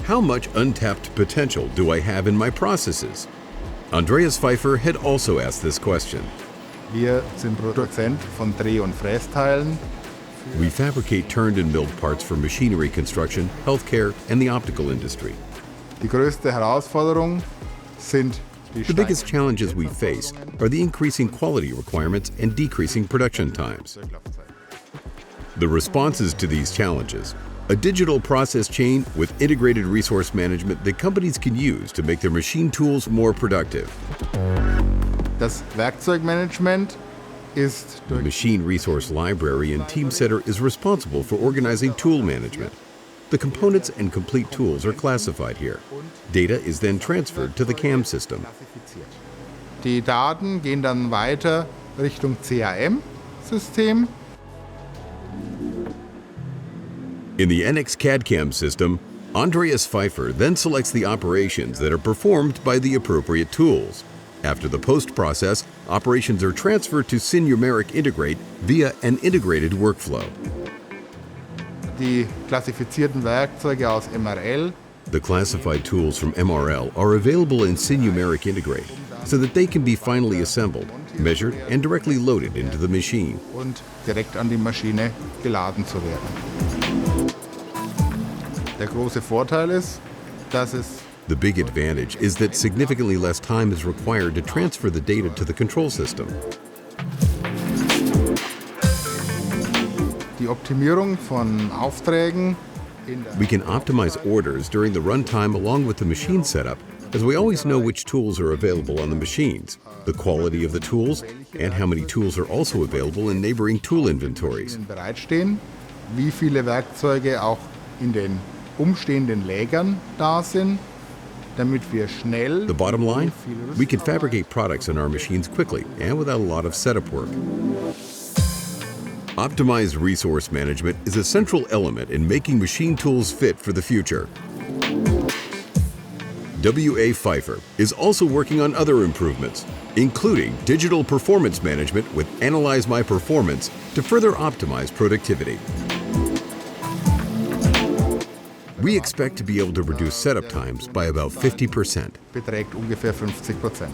How much untapped potential do I have in my processes? Andreas Pfeiffer had also asked this question. Wir sind Produzent von Dreh- und Frästeilen. We fabricate turned and milled parts for machinery construction, healthcare, and the optical industry. Die größte Herausforderung sind die The biggest challenges we face are the increasing quality requirements and decreasing production times. The responses to these challenges: a digital process chain with integrated resource management that companies can use to make their machine tools more productive. Das Werkzeugmanagement ist The Machine Resource Library and Team Center is responsible for organizing tool management. The components and complete tools are classified here. Data is then transferred to the CAM system. Die Daten gehen dann weiter Richtung CAM-System. In the NX CAD/CAM system, Andreas Pfeiffer then selects the operations that are performed by the appropriate tools. After the post-process, operations are transferred to Siemens Integrate via an integrated workflow. Die klassifizierten Werkzeuge aus MRL The classified tools from MRL are available in Siemens Integrate so that they can be finally assembled, measured, and directly loaded into the machine. und direkt an die Maschine geladen zu werden. Der große Vorteil ist, dass es The big advantage is that significantly less time is required to transfer the data to the control system. die Optimierung von Aufträgen in der We can optimize orders during the runtime along with the machine setup, as we always know which tools are available on the machines, the quality of the tools, and how many tools are also available in neighboring tool inventories. bereitstehen, wie viele Werkzeuge auch in den umstehenden Lägern da sind, damit wir schnell The bottom line? We can fabricate products on our machines quickly and without a lot of setup work. Optimized resource management is a central element in making machine tools fit for the future. W.A. Pfeiffer is also working on other improvements, including digital performance management with Analyze My Performance to further optimize productivity. We expect to be able to reduce setup times by about 50%. beträgt ungefähr 50%.